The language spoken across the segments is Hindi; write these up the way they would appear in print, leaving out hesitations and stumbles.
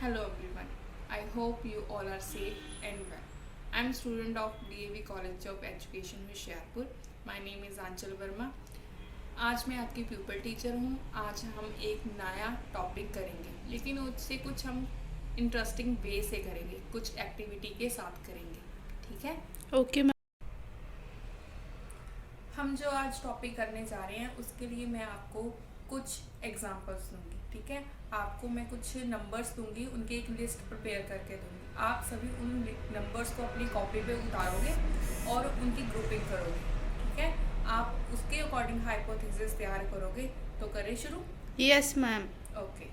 Hello everyone. I hope you all are safe and well. I am student of DAV College of Education Hoshiarpur. My name is Anchal Verma. आज मैं आपकी प्यूपल टीचर हूँ. आज हम एक नया टॉपिक करेंगे, लेकिन उससे कुछ हम इंटरेस्टिंग वे से करेंगे, कुछ एक्टिविटी के साथ करेंगे. ठीक है. Okay ma'am. हम जो आज टॉपिक करने जा रहे हैं उसके लिए मैं आपको कुछ एग्जांपल्स दूंगी. ठीक है. आपको मैं कुछ नंबर्स दूंगी, उनकी एक लिस्ट प्रिपेयर करके दूंगी. आप सभी उन नंबर्स को अपनी कॉपी पे उतारोगे और उनकी ग्रुपिंग करोगे. ठीक है. आप उसके अकॉर्डिंग हाइपोथेसिस तैयार करोगे. तो करें शुरू. Yes ma'am. ओके.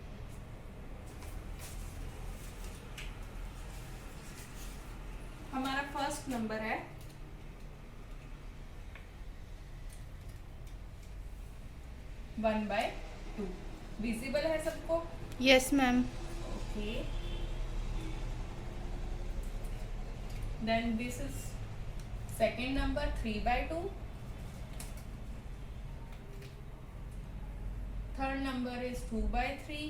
हमारा फर्स्ट नंबर है 1/2. विजिबल है सबको? Yes ma'am. Okay. Then this is second number 3/2. Third number is 2/3.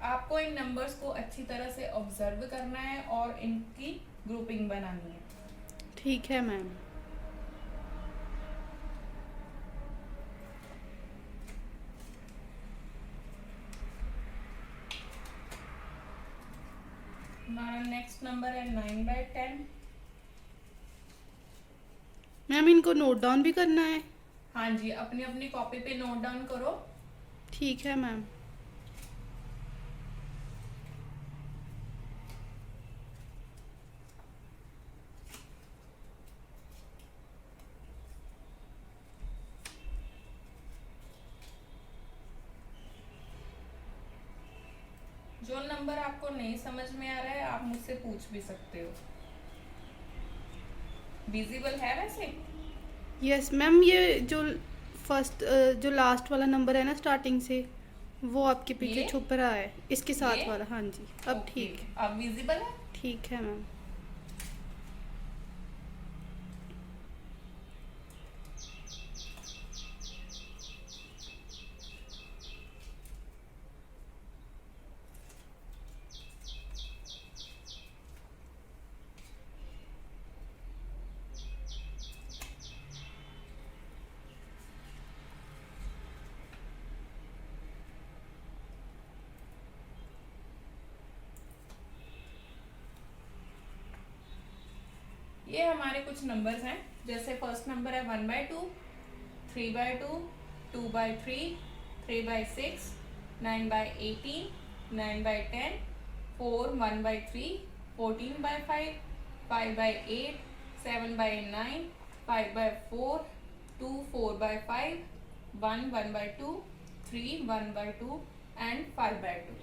आपको इन नंबर्स को अच्छी तरह से ऑब्जर्व करना है और इनकी ग्रुपिंग बनानी है. ठीक है मैम. हमारा नेक्स्ट नंबर है 9/10. मैम इनको नोट डाउन भी करना है? हाँ जी, अपनी अपनी कॉपी पे नोट डाउन करो. ठीक है मैम. जो नंबर आपको नहीं समझ में आ रहा है आप मुझसे पूछ भी सकते हो. विजिबल है वैसे? Yes ma'am. ये जो फर्स्ट जो लास्ट वाला नंबर है ना स्टार्टिंग से, वो आपके पीछे ये? छुप रहा है. इसके साथ ये? वाला. हाँ जी, अब ओके. ठीक है. अब विजिबल है. ठीक है मैम. ये हमारे कुछ नंबर्स हैं. जैसे फर्स्ट नंबर है 1/2, 3/2, 2/3, 3/6, 9/18, 9/10, 4, 1/3, 14/5, 5/8, 7/9, 5/4, 2, 4/5, 1, 1/2, 3, 1/2 एंड 5/2.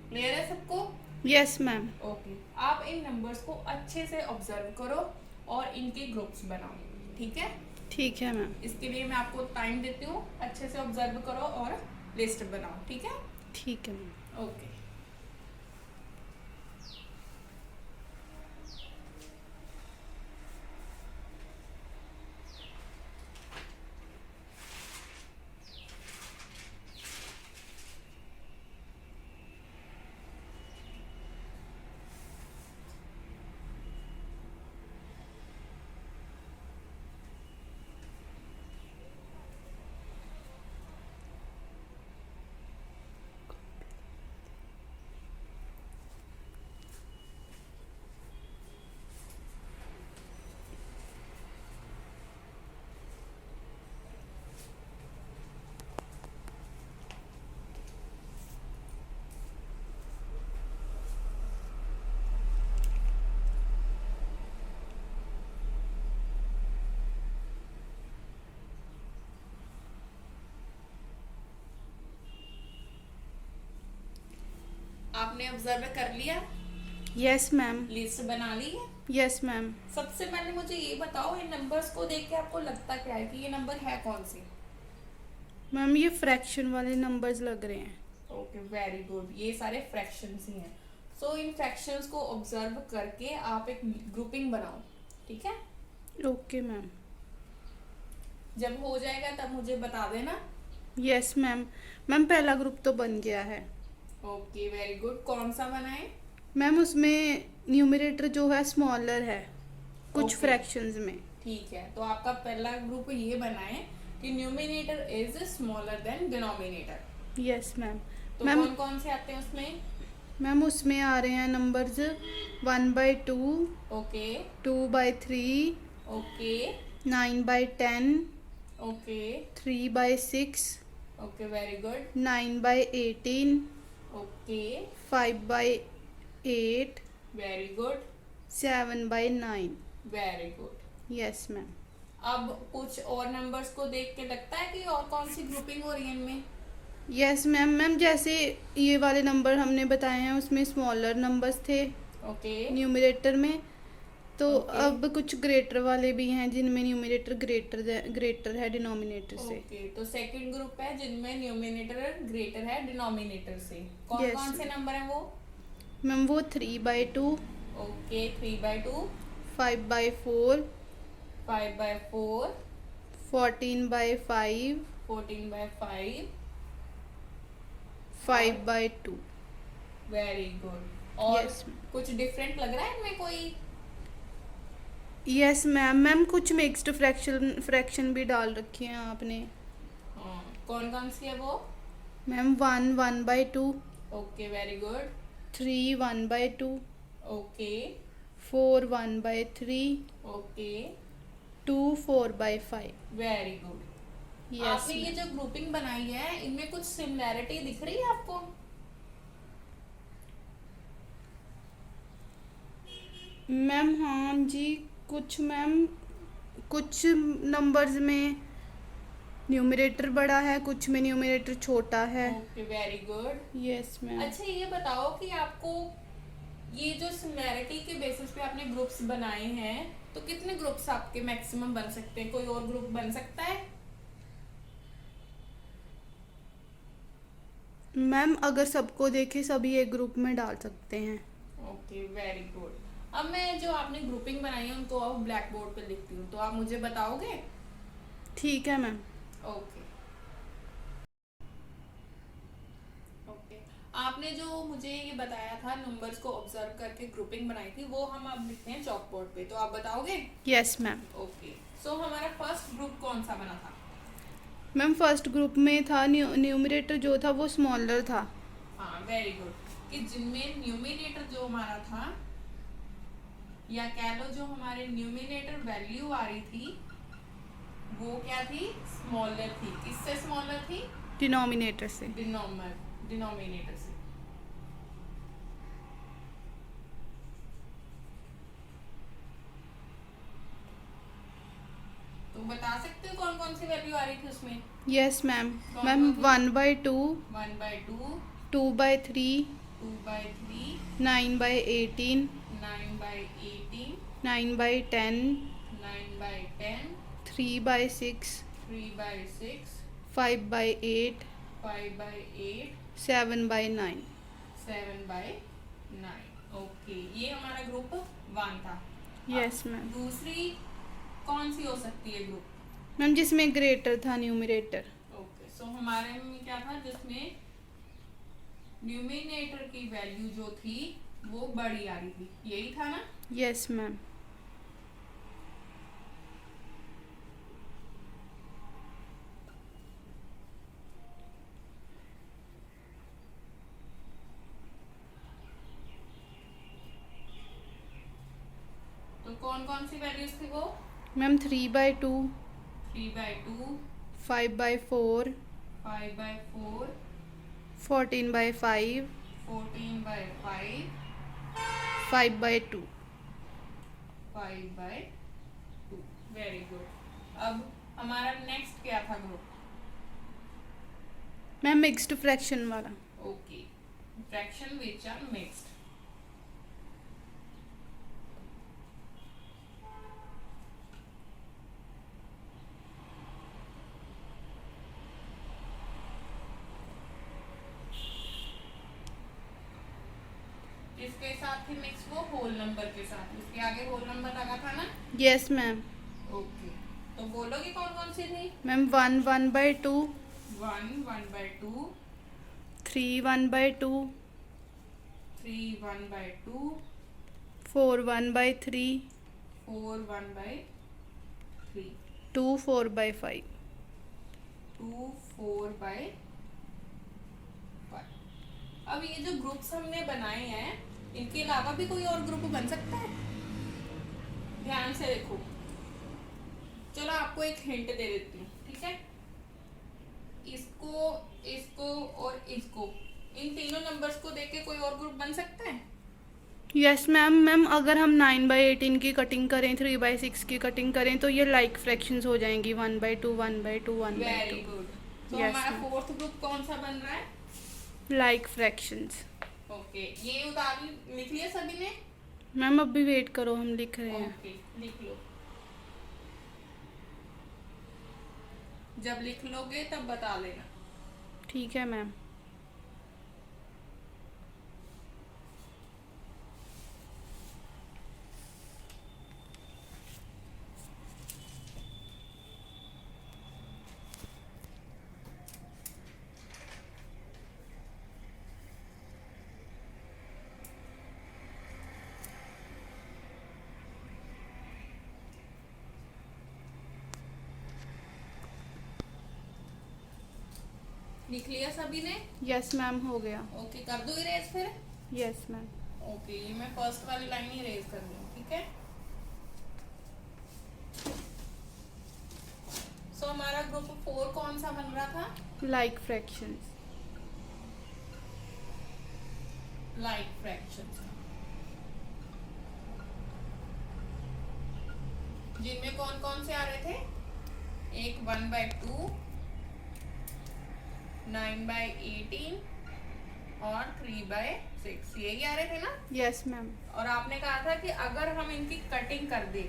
क्लियर है सबको? Yes ma'am. ओके. आप इन नंबर्स को अच्छे से ऑब्जर्व करो और इनके ग्रुप्स बनाओ. ठीक है. ठीक है मैम. इसके लिए मैं आपको टाइम देती हूँ. अच्छे से ऑब्जर्व करो और लिस्ट बनाओ. ठीक है. ठीक है मैम. ओके. आपने ऑब्जर्व कर लिया? Yes ma'am. लिस्ट बना ली है? Yes ma'am. सबसे पहले मुझे ये बताओ, इन नंबर्स को देख के आपको लगता क्या है कि ये नंबर है कौन से? मैम ये फ्रैक्शन वाले नंबर्स लग रहे हैं. Okay, very good. ये सारे फ्रैक्शंस ही हैं. सो इन फ्रैक्शंस को ऑब्जर्व करके आप एक ग्रुपिंग बनाओ. ठीक है. Okay ma'am. जब हो जाएगा तब मुझे बता देना. Yes ma'am. मैम पहला ग्रुप तो बन गया है. Okay, very good. कौन सा बनाए? मैम उसमें न्यूमरेटर जो है स्मॉलर है कुछ Okay. फ्रैक्शंस में। ठीक है, तो आपका पहला ग्रुप ये बनाए कि numerator is smaller than denominator. Yes ma'am. तो मैम कौन कौन से आते हैं उसमें? मैम उसमें आ रहे हैं numbers 1/2, okay 2/3, okay 9/10, okay 3/6, okay, very good. 9/18, okay, 5/8, very good 7/9। Very good. Yes ma'am. अब कुछ और नंबर्स को देख के लगता है कि और कौन सी ग्रुपिंग हो रही है इनमें? Yes ma'am. मैम जैसे ये वाले नंबर हमने बताए हैं उसमें स्मॉलर नंबर्स थे ओके न्यूमरेटर में, तो Okay. अब कुछ ग्रेटर वाले भी हैं जिनमें न्यूमरेटर ग्रेटर है डिनोमिनेटर से। ओके, तो सेकंड ग्रुप है जिनमें न्यूमिनेटर ग्रेटर है डिनोमिनेटर से। कौन Yes. कौन से नंबर हैं वो? मैम वो 3/2, ओके, 3/2, 5/4, 5/4, 14/5, 14/5। 5/2। Very good. और Yes, ma'am. कुछ डिफरेंट लग रहा है इनमें कोई? Yes ma'am. मैम कुछ मिक्स्ड फ्रैक्शन भी डाल रखी हैं आपने। हाँ, कौन कौन सी है वो? Ma'am 1/2, okay, very good. 3 1/2, okay 4 1/3, okay, 2 4/5। Very good. Yes आपने ये जो ग्रुपिंग बनाई है इनमें कुछ सिमिलैरिटी दिख रही है आपको? मैम हाँ जी, कुछ मैम कुछ नंबर्स में न्यूमरेटर बड़ा है, कुछ में न्यूमरेटर छोटा है। Okay, very good. Yes ma'am. अच्छा, ये बताओ कि आपको ये जो सिमिलैरिटी के बेसिस पे आपने ग्रुप्स बनाए हैं, तो कितने ग्रुप्स आपके मैक्सिमम बन सकते हैं? कोई और ग्रुप बन सकता है? मैम अगर सबको देखे सभी एक ग्रुप में डाल सकते हैं। Okay, very good. अब मैं जो आपने ग्रुपिंग बनाई है उनको अब ब्लैक बोर्ड पे लिखती हूँ, तो आप मुझे बताओगे? ठीक है मैम। ओके ओके, आपने जो मुझे ये बताया था नंबर्स को ऑब्जर्व करके ग्रुपिंग बनाई थी, वो हम अब लिखते हैं चॉक बोर्ड पे, तो आप बताओगे? Yes ma'am. ओके, सो हमारा फर्स्ट ग्रुप कौन सा बना था? मैम फर्स्ट ग्रुप में था न्यूमरेटर जो था वो स्मॉलर था। हाँ, वेरी गुड। कि जिनमें न्यूमिनेटर जो हमारा था, या कह लो जो हमारे न्यूमिनेटर वैल्यू आ रही थी, वो क्या थी? स्मॉलर थी। किससे स्मॉलर थी? डिनोमिनेटर से। डिनोमिनेटर से। तो बता सकते हो कौन कौन सी वैल्यू आ रही थी उसमें? Yes ma'am. कौन मैम कौन सी? 1/2, 1/2, 2/3, 2/3, 9/18, 9/18, 9/10, 9/10, 3/6, 3/6, 5/8, 5/8, 7/9। 7/9। ओके, ये हमारा ग्रुप 1 था। यस अब मैम। दूसरी कौन सी हो सकती है ग्रुप? मैम जिसमें ग्रेटर था न्यूमरेटर। ओके, सो हमारे में क्या था जिसमें न्यूमिनेटर की वैल्यू जो थी वो बड़ी आ रही थी, यही था ना? Yes ma'am. तो कौन कौन सी वैल्यूज थी वो? मैम 3/2, 3/2, 5/4, 5/4, 14/5, 14/5, 5/2। 5/2। Very good. अब हमारा नेक्स्ट क्या था ग्रुप? मैम मिक्स्ड फ्रैक्शन वाला। Okay, fraction which are mixed. किसके साथ थी मिक्स? वो होल नंबर के साथ। इसके आगे होल नंबर लगा था ना? Yes ma'am. ओके, तो बोलोगे कौन कौन सी थी? मैम 1 1/2, 1 1/2, 3 1/2, 3 1/2, 4 1/3, 4 1/3, 2 4/5. 2 4/5। अब ये जो ग्रुप्स हमने बनाए हैं, इनके अलावा भी कोई और ग्रुप बन सकता है? ध्यान से देखो। चलो आपको एक हिंट दे देती हूँ, ठीक है? इसको, इसको और इसको, इन तीनों नंबर्स को देख के कोई और ग्रुप बन सकता है? Yes ma'am. मैम अगर हम 9/18 की कटिंग करें, 3/6 की कटिंग करें तो ये लाइक फ्रैक्शंस हो जाएंगी, 1/2 1/2 वेरी 1/2। गुड। तो Yes, हमारा ma'am. फोर्थ ग्रुप कौन सा बन रहा है? Like fractions. ओके, ये उदाहरण लिख लिया सभी ने? मैम अभी वेट करो, हम लिख रहे हैं। ओके, लिख लो। जब लिख लोगे तब बता देना। ठीक है मैम। लिख लिया सभी ने? यस मैम, हो गया। ओके, कर दो इरेज फिर। Yes ma'am. ओके, ये मैं फर्स्ट वाली लाइन ही इरेज कर रही हूँ, ठीक है? सो हमारा ग्रुप 4 कौन सा बन रहा था? Like fractions. Like fractions. जिनमें कौन कौन से आ रहे थे? एक 1/2, 9/18 और 3/6, यही आ रहे थे ना? Yes ma'am. और आपने कहा था कि अगर हम इनकी कटिंग कर दे,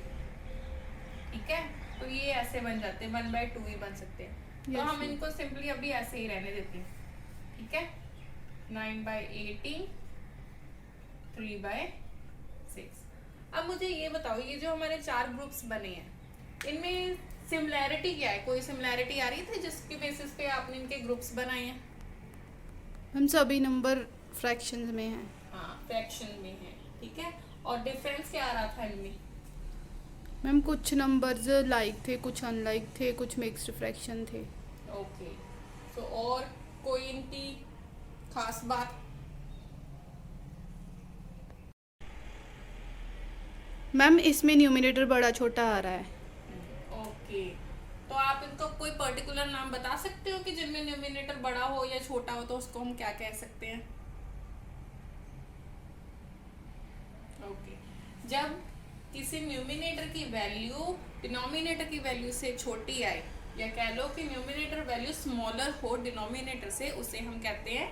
ठीक है, तो ये ऐसे बन जाते हैं, 1/2 ही बन सकते हैं। तो Yes, हम ma'am. इनको सिंपली अभी ऐसे ही रहने देते हैं, ठीक है? 9/18, 3/6। अब मुझे ये बताओ, ये जो हमारे 4 ग्रुप्स बने हैं, इनमें सिमिलैरिटी क्या है? कोई सिमिलैरिटी आ रही थी जिसकी बेसिस पे आपने इनके ग्रुप्स बनाए हैं? हम सभी नंबर फ्रैक्शंस में हैं। हाँ, फ्रैक्शन में है, ठीक है। और डिफरेंस क्या आ रहा था इनमें? मैम कुछ नंबर्स लाइक थे, कुछ अनलाइक थे, कुछ मिक्स्ड फ्रैक्शन थे। ओके, सो और कोई इनकी खास बात? मैम इसमें न्यूमरेटर बड़ा छोटा आ रहा है। ओके, तो आप इनको कोई पर्टिकुलर नाम बता सकते हो कि जिनमें न्यूमिनेटर बड़ा हो या छोटा हो, तो उसको हम क्या कह सकते हैं? ओके, जब किसी न्यूमिनेटर की वैल्यू डिनोमिनेटर की वैल्यू से छोटी आए, या कह लो कि न्यूमिनेटर वैल्यू स्मॉलर हो डिनोमिनेटर से, उसे हम कहते हैं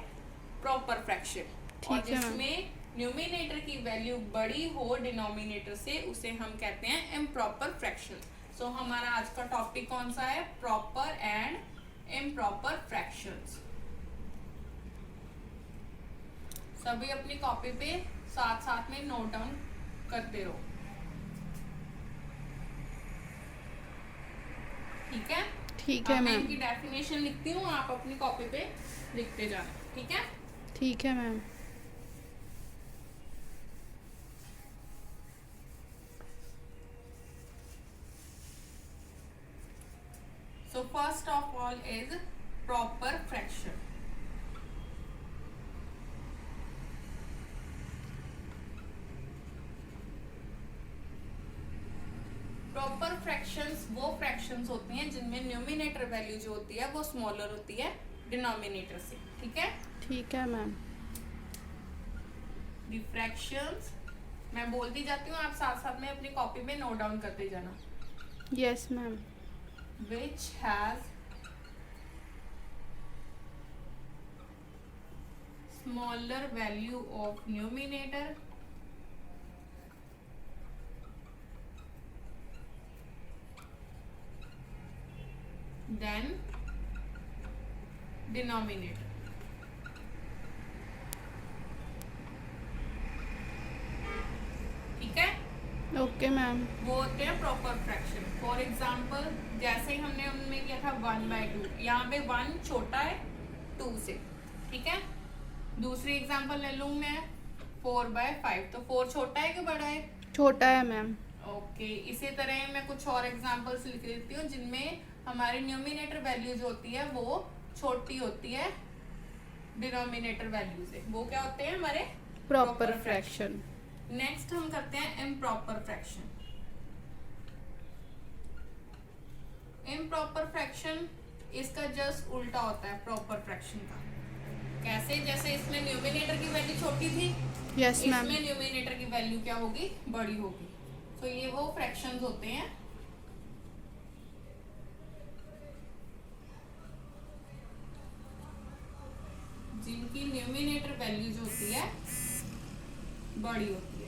प्रॉपर फ्रैक्शन। और ठीक है, मैम। जिसमें न्यूमिनेटर की वैल्यू बड़ी हो डिनोमिनेटर से, उसे हम कहते हैं इम्प्रॉपर फ्रैक्शन। सो हमारा आज का टॉपिक कौन सा है? Proper and improper fractions. सभी अपनी कॉपी पे साथ साथ में नोट डाउन करते रहो, ठीक है? ठीक है अब मैं मैम। इनकी डेफिनेशन लिखती हूँ, आप अपनी कॉपी पे लिखते जाना, ठीक है? ठीक है ma'am. So first of all is proper fraction. Proper fractions वो फ्रैक्शंस होती हैं जिनमें न्यूमिनेटर वैल्यू जो होती है वो स्मॉलर होती है डिनोमिनेटर से, ठीक है? ठीक है मैम। दी फ्रैक्शंस मैं बोलती जाती हूँ, आप साथ साथ में अपनी कॉपी में नोट डाउन करते जाना। Yes ma'am. which has smaller value of numerator than denominator. ठीक है? Okay ma'am. वो होते हैं प्रॉपर फ्रैक्शन। फॉर एग्जाम्पल, जैसे ही हमने उनमें किया था 1/2, यहाँ पे 1 छोटा है 2 से, ठीक है? दूसरी एग्जांपल ले लूं मैं 4/5, तो 4 छोटा है कि बड़ा है? छोटा है मैम। ओके, इसी तरह मैं कुछ और एग्जांपल्स लिख देती हूँ जिनमें हमारी न्यूमिनेटर वैल्यू जो होती है वो छोटी होती है डिनोमिनेटर वैल्यू से। वो क्या होते हैं हमारे? Proper fraction. नेक्स्ट हम करते हैं इम्प्रॉपर फ्रैक्शन। इम्प्रॉपर फ्रैक्शन इसका जस्ट उल्टा होता है प्रॉपर फ्रैक्शन का। कैसे? जैसे इसमें न्यूमिनेटर की वैल्यू छोटी थी, यस मैम। इसमें न्यूमिनेटर की वैल्यू क्या होगी? बड़ी होगी। तो ये वो फ्रैक्शंस होते हैं जिनकी न्यूमिनेटर वैल्यू जो होती है बड़ी होती है।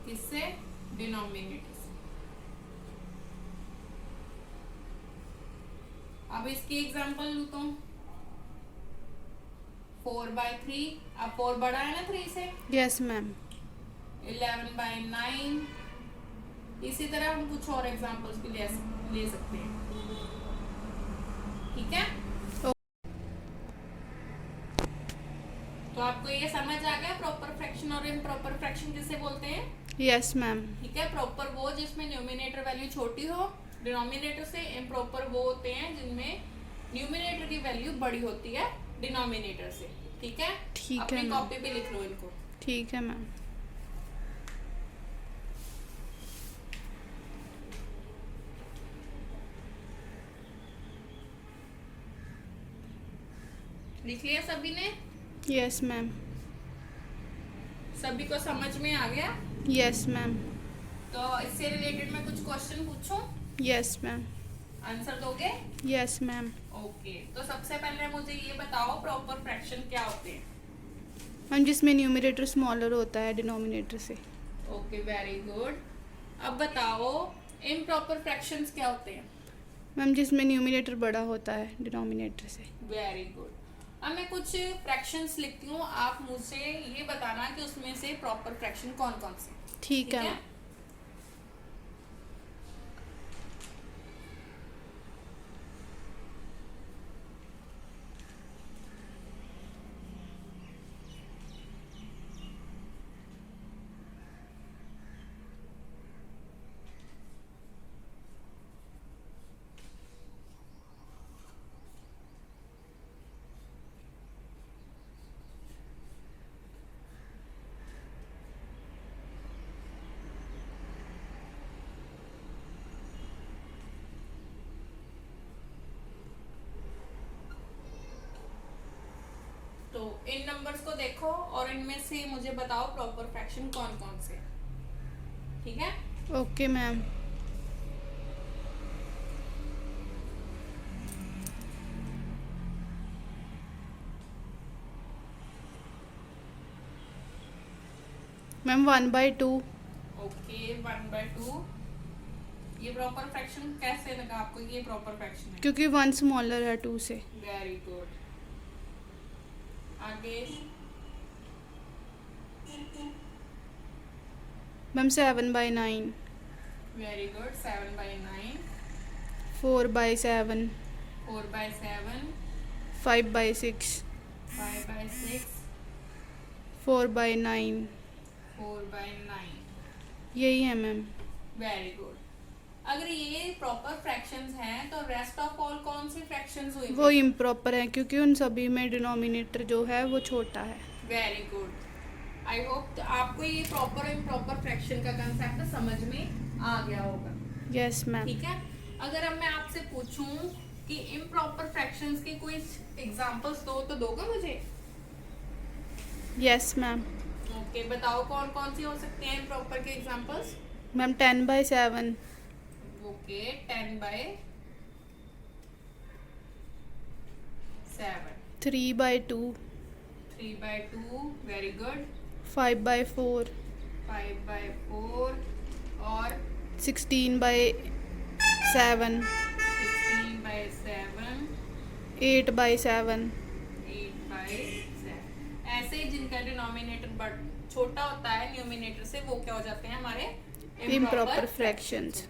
किससे? डिनोमिनेटर से। अब इसकी एग्जांपल लूँ तो 4/3, अब 4 बड़ा है ना 3 से। Yes ma'am. 11/9। इसी तरह हम कुछ और एग्जांपल्स भी ले सकते हैं। ठीक है, तो आपको ये समझ आ गया प्रॉपर फ्रैक्शन और इम्प्रॉपर फ्रैक्शन किसे बोलते हैं? Yes ma'am. ठीक है, प्रॉपर वो जिसमें न्यूमिनेटर वैल्यू छोटी हो डिनोमिनेटर से, इम्प्रॉपर वो होते हैं जिनमें न्यूमिनेटर की वैल्यू बड़ी होती है डिनोमिनेटर से। ठीक है, ठीक है अपनी मैम। कॉपी पे लिख लो इनको। ठीक है मैम। लिख लिया सभी ने? Yes ma'am. सभी को समझ में आ गया? Yes ma'am. तो इससे रिलेटेड मैं कुछ क्वेश्चन पूछूं, यस मैम। आंसर दोगे? Yes ma'am. ओके, तो सबसे पहले मुझे ये बताओ प्रॉपर फ्रैक्शन क्या होते हैं? मैम जिसमें न्यूमरेटर स्मॉलर होता है डिनोमिनेटर से। Okay, very good. अब बताओ इम्प्रॉपर फ्रैक्शंस क्या होते हैं? मैम जिसमें न्यूमरेटर बड़ा होता है डिनोमिनेटर से। Very good. अब मैं कुछ फ्रैक्शंस लिखती हूँ, आप मुझे ये बताना कि उसमें से प्रॉपर फ्रैक्शन कौन कौन से। ठीक है। तो इन नंबर्स को देखो और इनमें से मुझे बताओ प्रॉपर फ्रैक्शन कौन कौन से। ठीक है, ओके मैम। मैम 1/2। ओके, 1/2। ये प्रॉपर फ्रैक्शन कैसे लगा आपको? ये प्रॉपर फ्रैक्शन है क्योंकि 1 स्मॉलर है 2 से। Very good. आगे मैम 7/9। Very good, 7/9। 4/7। 4/7। 5/6। 5/6। 4/9। 4/9। यही है मैम। Very good. अगर ये प्रॉपर फ्रैक्शंस हैं तो रेस्ट ऑफ ऑल कौन सी फ्रैक्शंस हुई? वो इम्प्रॉपर है क्योंकि उन सभी में डिनोमिनेटर जो है वो छोटा है। Very good. आई होप आपको ये प्रॉपर इम्प्रॉपर फ्रैक्शन का कंसेप्ट समझ में आ गया होगा। Yes ma'am. ठीक है, अगर अब मैं आपसे पूछूं कि इम्प्रॉपर फ्रैक्शंस के कोई एग्जांपल्स दो तो दोगे मुझे? Yes ma'am. ओके, बताओ कौन कौन सी हो सकते हैं इम्प्रॉपर के examples? Ma'am 10/7। Okay, 10/7। 3/2। 3/2। Very good. 5/4। 5/4 और 16/7। 16/7। 8/7। 8/7। ऐसे जिनका डिनोमिनेटर छोटा होता है न्यूमिनेटर से वो क्या हो जाते हैं हमारे Improper fractions.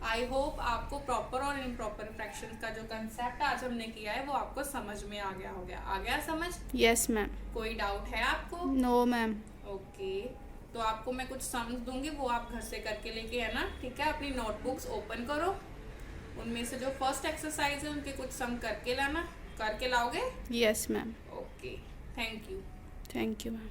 आई होप आपको प्रॉपर और इम्प्रॉपर फ्रैक्शंस का जो कंसेप्ट आज हमने किया है वो आपको समझ में आ गया समझ? Yes ma'am. कोई डाउट है आपको? No ma'am. ओके तो आपको मैं कुछ सम्स दूंगी वो आप घर से करके लेके है ना, ठीक है? अपनी नोटबुक्स ओपन करो, उनमें से जो फर्स्ट एक्सरसाइज है उनके कुछ सम करके लाना, करके लाओगे? Yes ma'am. Okay thank you. Thank you ma'am.